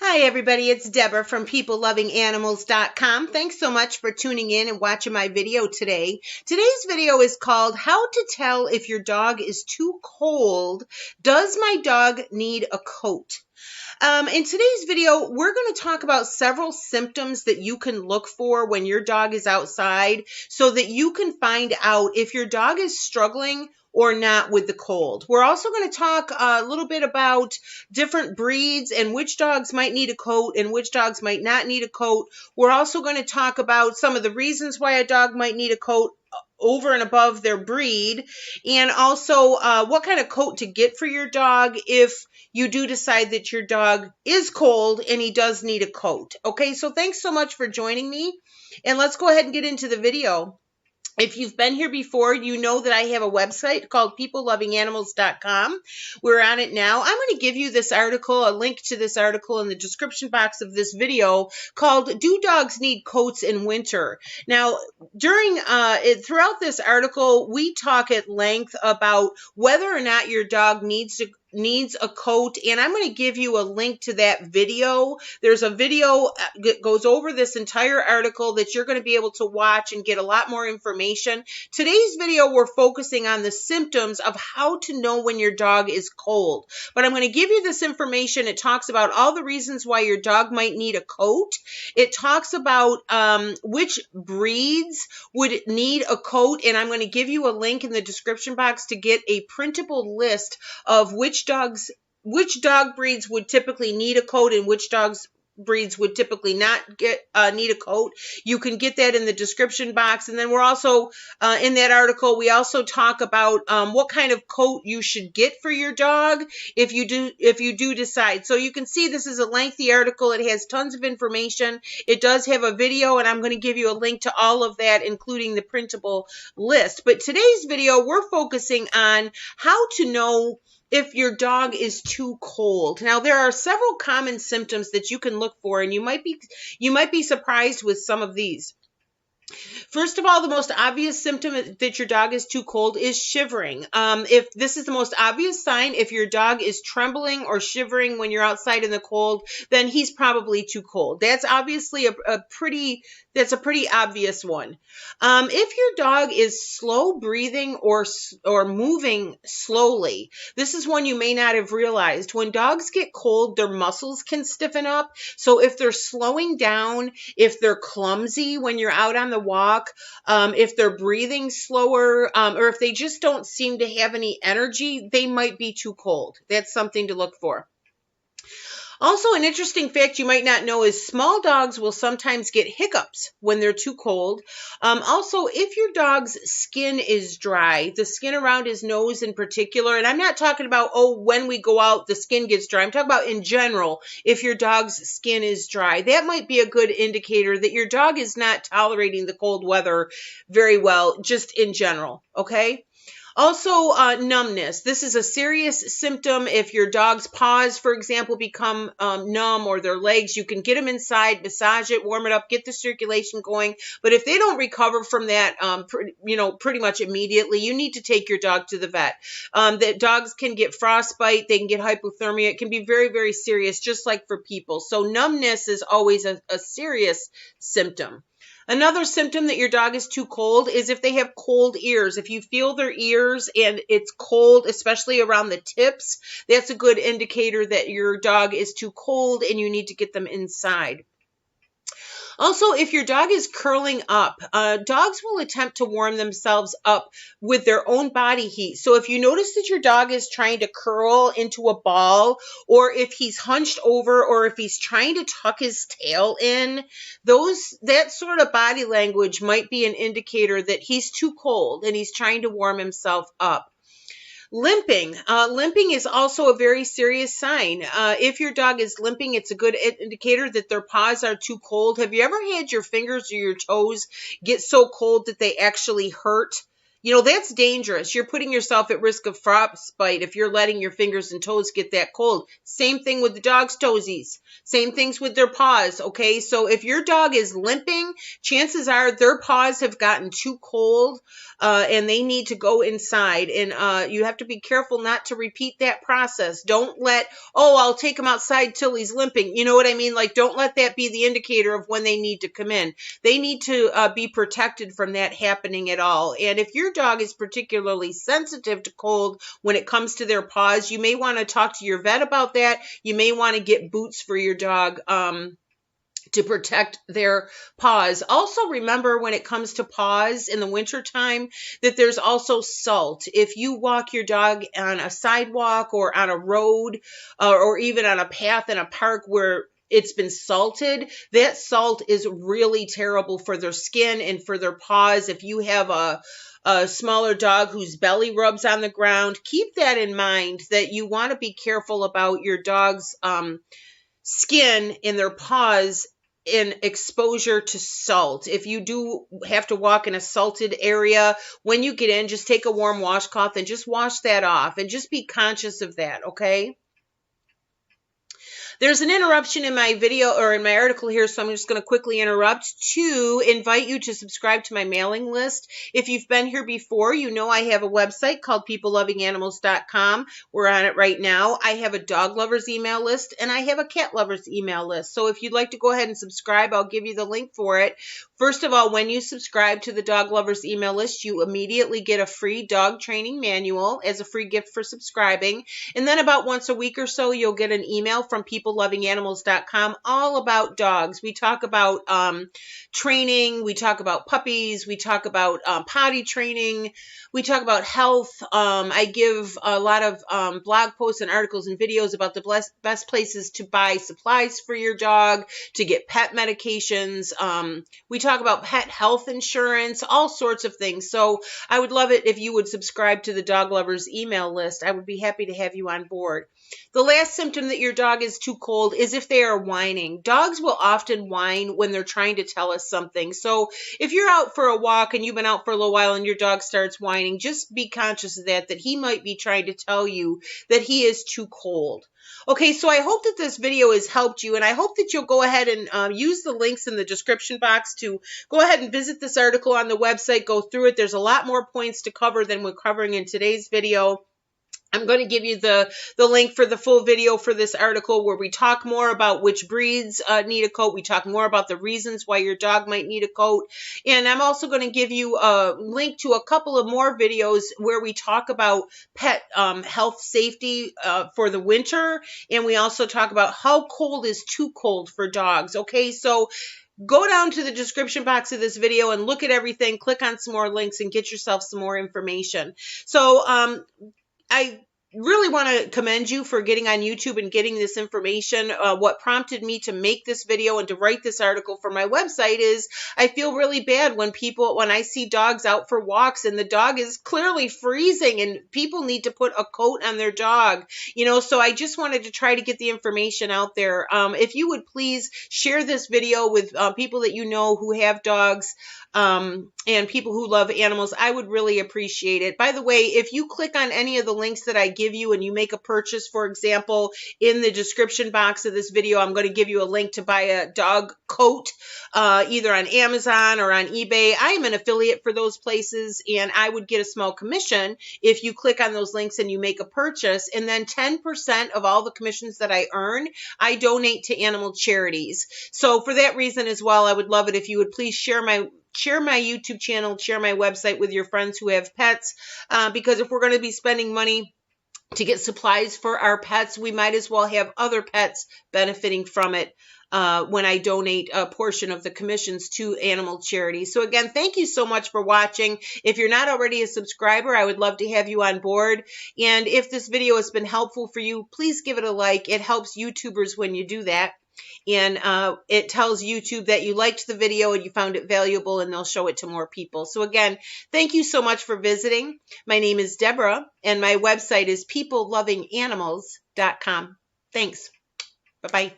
Hi, everybody. It's Deborah from PeopleLovingAnimals.com. Thanks so much for tuning in and watching my video today. Today's video is called How to Tell If Your Dog is Too Cold. Does my dog need a coat? In today's video, we're going to talk about several symptoms that you can look for when your dog is outside so that you can find out if your dog is struggling or not with the cold. We're also going to talk a little bit about different breeds and which dogs might need a coat and which dogs might not need a coat. We're also going to talk about some of the reasons why a dog might need a coat over and above their breed, and also what kind of coat to get for your dog if you do decide that your dog is cold and he does need a coat. Okay, so thanks so much for joining me, and let's go ahead and get into the video. If you've been here before, you know that I have a website called PeopleLovingAnimals.com. We're on it now. I'm going to give you this article, a link to this article in the description box of this video called Do Dogs Need Coats in Winter? Now, throughout this article, we talk at length about whether or not your dog needs a coat, and I'm going to give you a link to that video. There's a video that goes over this entire article that you're going to be able to watch and get a lot more information. Today's video, we're focusing on the symptoms of how to know when your dog is cold. But I'm going to give you this information. It talks about all the reasons why your dog might need a coat. It talks about which breeds would need a coat, and I'm going to give you a link in the description box to get a printable list of which dog breeds would typically need a coat and which breeds would typically not need a coat. You can get that in the description box. And then we're also in that article, we also talk about what kind of coat you should get for your dog if you do decide. So you can see this is a lengthy article. It has tons of information. It does have a video, and I'm going to give you a link to all of that, including the printable list. But today's video, we're focusing on how to know if your dog is too cold. Now, there are several common symptoms that you can look for, and you might be surprised with some of these. First of all, the most obvious symptom that your dog is too cold is shivering. If this is the most obvious sign, if your dog is trembling or shivering when you're outside in the cold, then he's probably too cold. That's obviously a pretty obvious one. If your dog is slow breathing or moving slowly, this is one you may not have realized. When dogs get cold, their muscles can stiffen up. So if they're slowing down, if they're clumsy when you're out on the walk, if they're breathing slower, or if they just don't seem to have any energy, they might be too cold. That's something to look for. Also, an interesting fact you might not know is small dogs will sometimes get hiccups when they're too cold. Also, if your dog's skin is dry, the skin around his nose in particular, and I'm not talking about, when we go out, the skin gets dry. I'm talking about in general, if your dog's skin is dry, that might be a good indicator that your dog is not tolerating the cold weather very well, just in general, okay? Also, numbness. This is a serious symptom. If your dog's paws, for example, become numb, or their legs, you can get them inside, massage it, warm it up, get the circulation going. But if they don't recover from that, pretty much immediately, you need to take your dog to the vet. The dogs can get frostbite. They can get hypothermia. It can be very, very serious, just like for people. So numbness is always a serious symptom. Another symptom that your dog is too cold is if they have cold ears. If you feel their ears and it's cold, especially around the tips, that's a good indicator that your dog is too cold and you need to get them inside. Also, if your dog is curling up, dogs will attempt to warm themselves up with their own body heat. So if you notice that your dog is trying to curl into a ball, or if he's hunched over, or if he's trying to tuck his tail in, that sort of body language might be an indicator that he's too cold and he's trying to warm himself up. Limping. Limping is also a very serious sign. If your dog is limping, it's a good indicator that their paws are too cold. Have you ever had your fingers or your toes get so cold that they actually hurt? You know, that's dangerous. You're putting yourself at risk of frostbite if you're letting your fingers and toes get that cold. Same thing with the dog's toesies. Same things with their paws, okay? So if your dog is limping, chances are their paws have gotten too cold and they need to go inside. And you have to be careful not to repeat that process. Don't let, oh, I'll take him outside till he's limping. You know what I mean? Like, don't let that be the indicator of when they need to come in. They need to be protected from that happening at all. And if your dog is particularly sensitive to cold when it comes to their paws, you may want to talk to your vet about that. You may want to get boots for your dog to protect their paws. Also, remember when it comes to paws in the wintertime that there's also salt. If you walk your dog on a sidewalk or on a road or even on a path in a park where it's been salted, that salt is really terrible for their skin and for their paws. If you have a smaller dog whose belly rubs on the ground, keep that in mind, that you want to be careful about your dog's skin in their paws in exposure to salt. If you do have to walk in a salted area, when you get in, just take a warm washcloth and just wash that off and just be conscious of that, okay? There's an interruption in my video or in my article here, so I'm just going to quickly interrupt to invite you to subscribe to my mailing list. If you've been here before, you know I have a website called peoplelovinganimals.com. We're on it right now. I have a dog lovers email list and I have a cat lovers email list. So if you'd like to go ahead and subscribe, I'll give you the link for it. First of all, when you subscribe to the dog lovers email list, you immediately get a free dog training manual as a free gift for subscribing. And then about once a week or so, you'll get an email from peoplelovinganimals.com all about dogs. We talk about training. We talk about puppies. We talk about potty training. We talk about health. I give a lot of blog posts and articles and videos about the best places to buy supplies for your dog, to get pet medications. We talk about pet health insurance, all sorts of things. So I would love it if you would subscribe to the Dog Lovers email list. I would be happy to have you on board. The last symptom that your dog is too cold is if they are whining. Dogs will often whine when they're trying to tell us something. So if you're out for a walk and you've been out for a little while and your dog starts whining, just be conscious of that he might be trying to tell you that he is too cold. Okay, so I hope that this video has helped you, and I hope that you'll go ahead and use the links in the description box to go ahead and visit this article on the website, go through it. There's a lot more points to cover than we're covering in today's video. I'm going to give you the link for the full video for this article where we talk more about which breeds need a coat. We talk more about the reasons why your dog might need a coat. And I'm also going to give you a link to a couple of more videos where we talk about pet health safety for the winter. And we also talk about how cold is too cold for dogs. Okay, so go down to the description box of this video and look at everything. Click on some more links and get yourself some more information. So I really want to commend you for getting on YouTube and getting this information. What prompted me to make this video and to write this article for my website is I feel really bad when I see dogs out for walks and the dog is clearly freezing and people need to put a coat on their dog, you know, so I just wanted to try to get the information out there. If you would please share this video with people that you know who have dogs and people who love animals, I would really appreciate it. By the way, if you click on any of the links that I give you and you make a purchase, for example, in the description box of this video, I'm going to give you a link to buy a dog coat, either on Amazon or on eBay. I am an affiliate for those places, and I would get a small commission if you click on those links and you make a purchase. And then 10% of all the commissions that I earn, I donate to animal charities. So for that reason as well, I would love it if you would please share my YouTube channel, share my website with your friends who have pets, because if we're going to be spending money to get supplies for our pets, we might as well have other pets benefiting from it when I donate a portion of the commissions to animal charities. So again, thank you so much for watching. If you're not already a subscriber, I would love to have you on board. And if this video has been helpful for you, please give it a like. It helps YouTubers when you do that. And it tells YouTube that you liked the video and you found it valuable, and they'll show it to more people. So again, thank you so much for visiting. My name is Deborah, and my website is peoplelovinganimals.com. Thanks. Bye-bye.